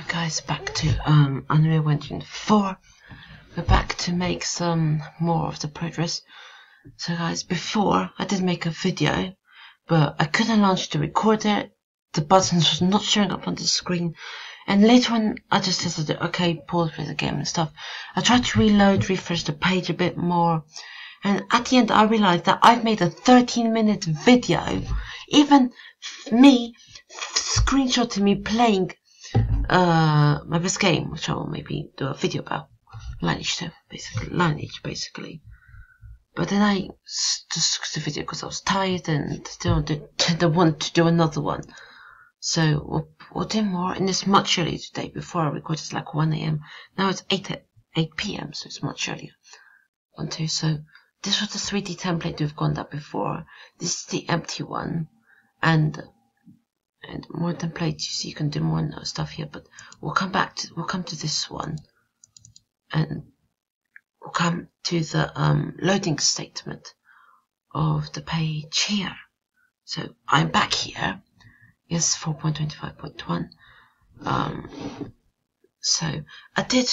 guys, back to Unreal Engine 4. We're back to make some more of the progress. So guys, before I did make a video, but I couldn't launch to record it. The buttons was not showing up on the screen, and later on I just decided, okay, pause play the game and stuff. I tried to reload, refresh the page a bit more, and at the end I realized that I've made a 13-minute video. Even me screenshotting me playing my best game, which I will maybe do a video about. Lineage, basically. But then I just took the video because I was tired and didn't want to do another one. So we'll do more, and it's much earlier today. Before I recorded, it's like 1 AM. Now it's 8 PM, so it's much earlier. So this was the 3D template we've gone that before. This is the empty one, and more templates. You see, you can do more stuff here, but we'll come to this one, and we'll come to the loading statement of the page here. So I'm back here. Yes, 4.25.1. So I did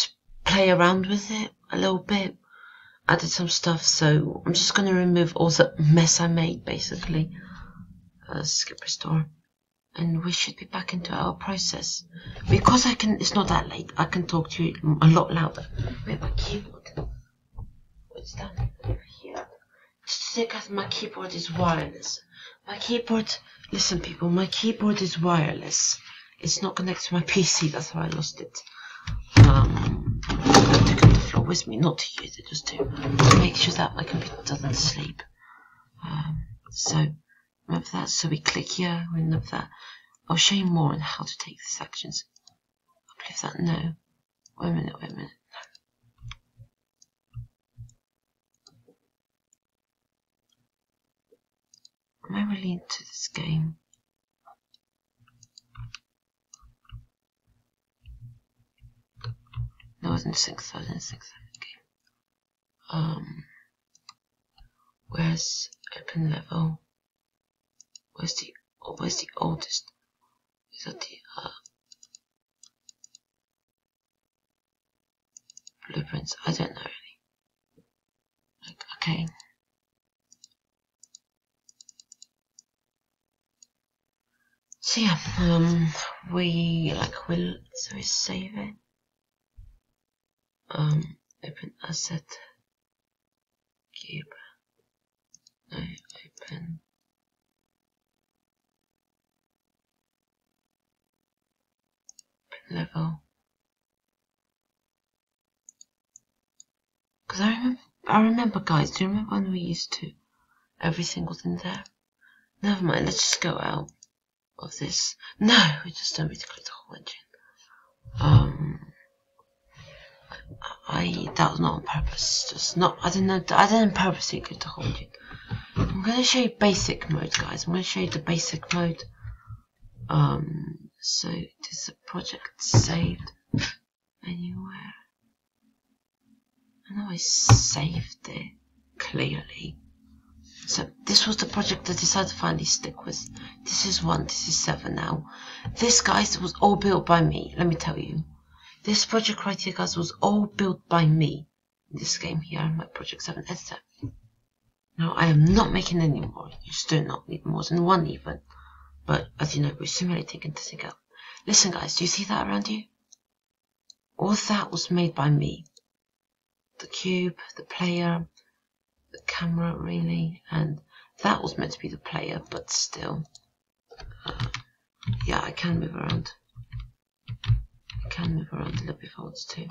play around with it a little bit. I did some stuff, so I'm just going to remove all the mess I made, basically. Skip restore. And we should be back into our process. Because it's not that late, I can talk to you a lot louder. Where's my keyboard? What's that over here? Just to say, guys, my keyboard is wireless. My keyboard, listen people, my keyboard is wireless. It's not connected to my PC, that's why I lost it. I took it on the floor with me, not to use it, just to make sure that my computer doesn't sleep. So, remember that, so we click here, remember that. I'll show you more on how to take these actions. I believe that, no. Wait a minute, no. Am I really into this game? No, I was in 6th game. Where's open level? Where's the oldest? Is that the blueprints? I don't know really. Okay. So yeah, so we save it. Open asset, cube. No, open. Level. Because I remember, guys. Do you remember when we used to? Everything was in there. Never mind. Let's just go out of this. No, we just don't need to click the whole engine. That was not on purpose. Just not. I didn't purposely click the whole engine. I'm going to show you basic mode, guys. I'm going to show you the basic mode. So there's a project saved anywhere. I know I saved it clearly. So this was the project I decided to finally stick with. This is 1, this is 7 now. This, guys, was all built by me, let me tell you. This project right here, guys, was all built by me. This game here, my Project 7 editor. Now, I am not making any more. You still not need more than 1 even. But, as you know, we're simulating and testing out. Listen, guys, do you see that around you? All that was made by me. The cube, the player, the camera, really, and that was meant to be the player, but still. Yeah, I can move around. I can move around a little bit if I want to.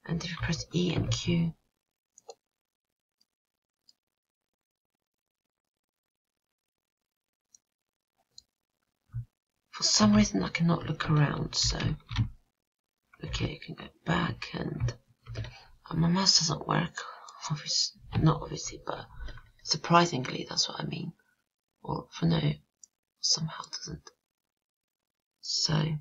And if you press E and Q, for some reason I cannot look around, so okay, you can go back, and my mouse doesn't work, not obviously, but surprisingly, that's what I mean, or for no, somehow doesn't. So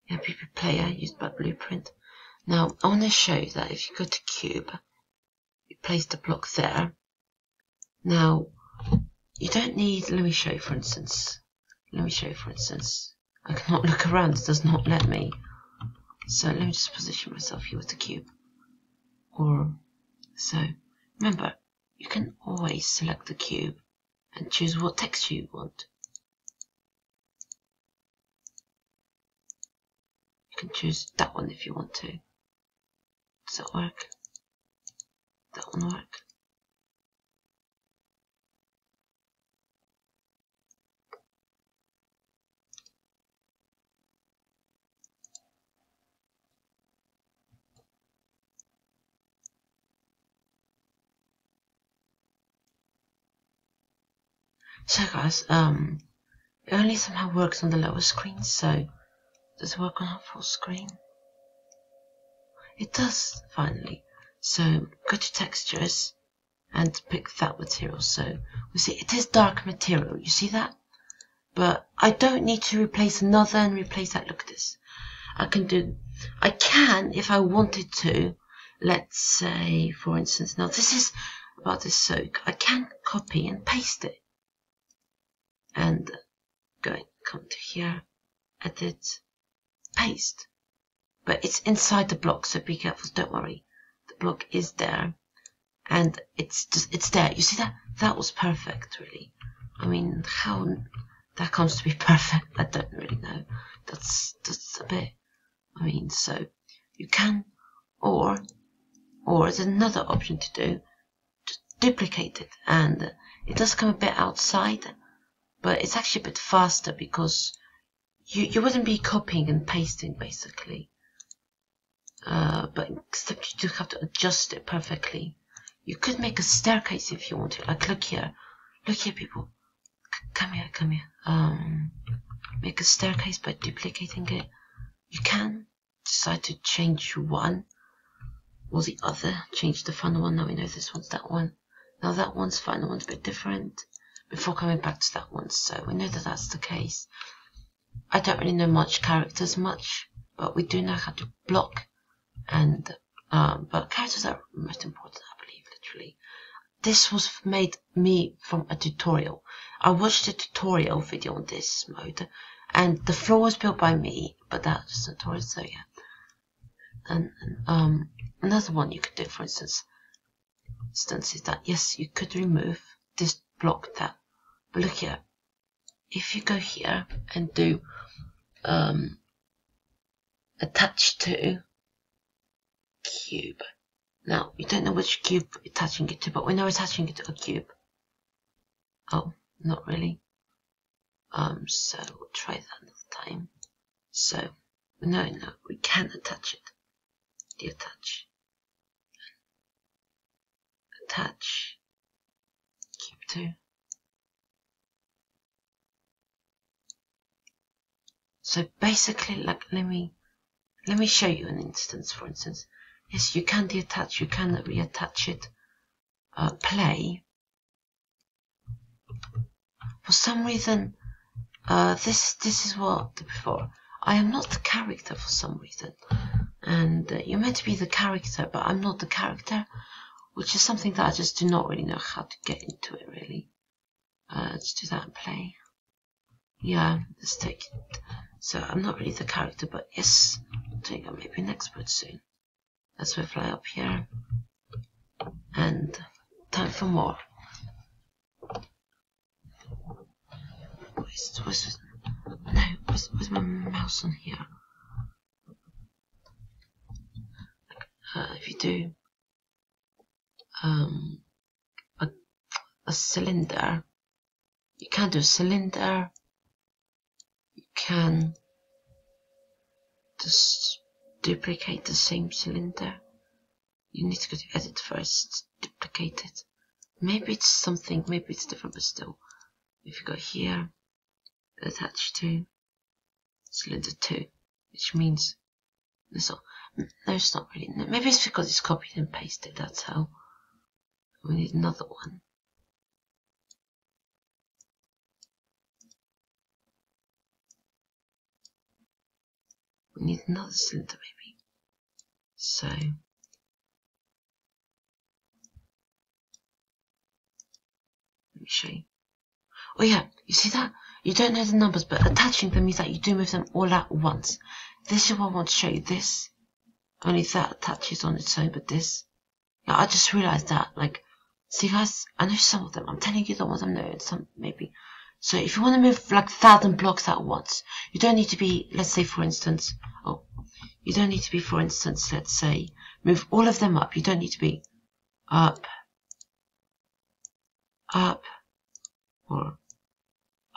yeah, PP player used by Blueprint. Now I want to show you that if you go to cube, you place the block there. Now you don't need, let me show you for instance, I cannot look around, it does not let me. So let me just position myself here with the cube. Or, so, remember, you can always select the cube and choose what texture you want. You can choose that one if you want to. Does that work? That one work? So guys, it only somehow works on the lower screen, so does it work on our full screen? It does, finally. So go to textures and pick that material. So we see it is dark material, you see that? But I don't need to replace another and replace that. Look at this. I can, if I wanted to, let's say, for instance, now this is about this soak. I can copy and paste it. And come to here, edit, paste. But it's inside the block, so be careful, don't worry. The block is there. And it's there. You see that? That was perfect, really. I mean, how that comes to be perfect, I don't really know. That's a bit, I mean, so you can, or there's another option to do, just duplicate it, and it does come a bit outside, but it's actually a bit faster because you wouldn't be copying and pasting basically, but except you do have to adjust it perfectly. You could make a staircase if you want to, like look here people, come here, make a staircase by duplicating it. You can decide to change one or the other, change the final one. Now we know this one's that one. Now that one's final one's a bit different before coming back to that one. So we know that that's the case. I don't really know characters much, but we do know how to block, and but characters are most important, I believe, literally. This was made from a tutorial. I watched a tutorial video on this mode, and the floor was built by me, but that was a tutorial, so yeah. And another one you could do, for instance, is that yes, you could remove this block that. But look here, if you go here and do attach to cube. Now we don't know which cube we're attaching it to, but we know we're attaching it to a cube. Oh, not really. So we'll try that another time. So no, we can attach it. Deattach. Attach. Cube to. So basically, like let me show you an instance. For instance, yes, you can deattach. You can reattach it. Play. For some reason, this is what before. I am not the character for some reason, and you're meant to be the character, but I'm not the character, which is something that I just do not really know how to get into it. Really, let's do that and play. Yeah, let's take it. So I'm not really the character, but yes, I'll take maybe an expert soon. Let's fly up here, and time for more. Where's my mouse on here? If you do a cylinder, you can do a cylinder. You can just duplicate the same cylinder. You need to go to edit first, duplicate it. Maybe it's something, maybe it's different, but still. If you go here, attach to cylinder 2, which means no, it's not really. Maybe it's because it's copied and pasted. That's how. We need another one. We need another cylinder, maybe. So let me show you. Oh yeah, you see that? You don't know the numbers, but attaching them means that you do move them all at once. This is what I want to show you. This, only that attaches on its own, but this, yeah, I just realized that, like, see guys, I know some of them, I'm telling you the ones I know, and some maybe. So if you want to move like 1,000 blocks at once, you don't need to be, let's say for instance, let's say, move all of them up. You don't need to be up, up, or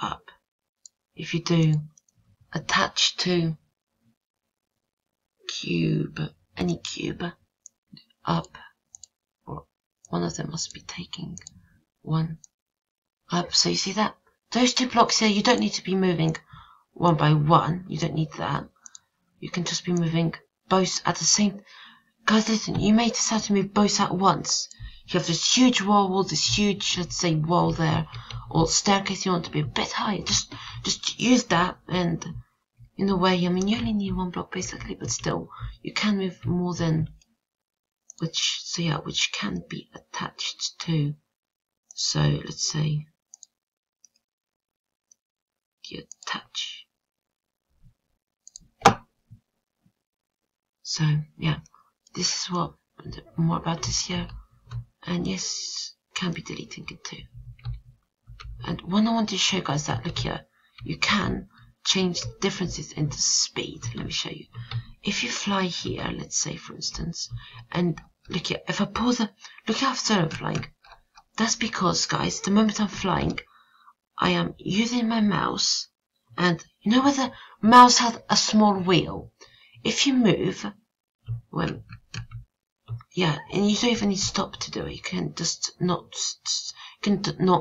up. If you do attach to cube, any cube, up, or one of them must be taking one up. So you see that? Those two blocks here, you don't need to be moving one by one. You don't need that. You can just be moving both at the same. Guys, listen, you may decide to move both at once. You have this huge wall, this huge, let's say, wall there, or staircase you want to be a bit higher. Just use that, and in a way, I mean, you only need one block basically, but still, you can move more than which can be attached to. So let's say you attach. So yeah, this is what more about this here, and yes, can be deleting it too. And one I want to show you guys that, look here, you can change differences into speed. Let me show you. If you fly here, let's say for instance, and look here, if I pause the, look how fast I'm flying. That's because, guys, the moment I'm flying, I am using my mouse, and you know where the mouse has a small wheel? If you move, well, yeah, and you don't even need to stop to do it. You can just not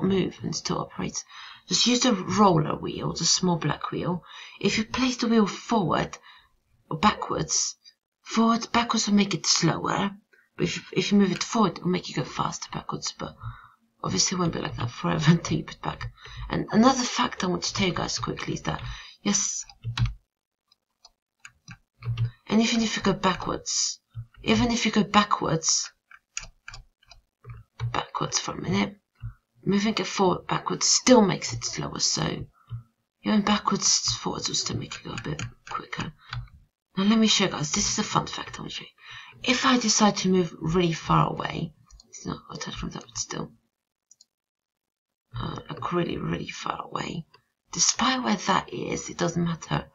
move and still operate. Just use the roller wheel, the small black wheel. If you place the wheel forward or backwards, backwards will make it slower. But if you move it forward, it will make you go faster backwards. But obviously it won't be like that forever until you put back. And another fact I want to tell you guys quickly is that, yes, and even if you go backwards, backwards for a minute, moving it forward backwards still makes it slower. So even backwards forwards will still make it go a bit quicker. Now let me show you guys, this is a fun fact I want to show you. If I decide to move really far away, it's not attached from that, but still, like really, really far away, despite where that is, it doesn't matter.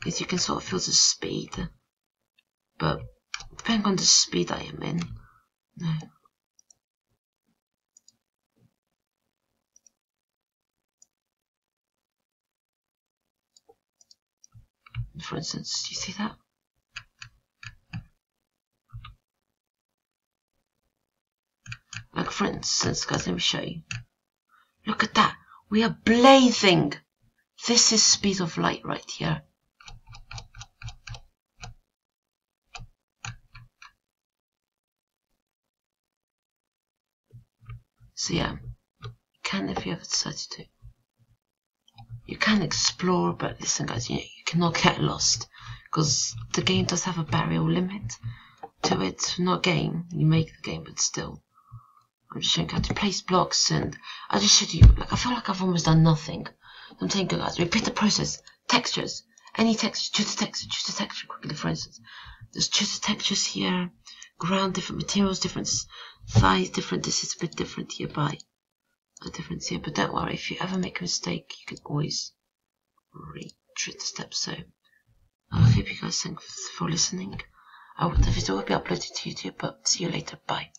As you can sort of feel the speed, but depending on the speed I am in, no. For instance, do you see that? Like for instance, guys, let me show you. Look at that. We are blazing. This is speed of light right here. So yeah, you can, if you ever decided to. You can explore, but listen guys, you cannot get lost, because the game does have a barrier limit to it. Not game, you make the game, but still. I'm just showing you how to place blocks, and I just showed you, like, I feel like I've almost done nothing. I'm telling you guys, repeat the process. Textures, any texture, choose the texture quickly, for instance. Just choose the textures here, ground, different materials, different size, different, this is a bit different here by a difference here, but don't worry, if you ever make a mistake, you can always retreat the steps. So I hope you guys, thanks for listening. The video will be uploaded to YouTube, but see you later, bye.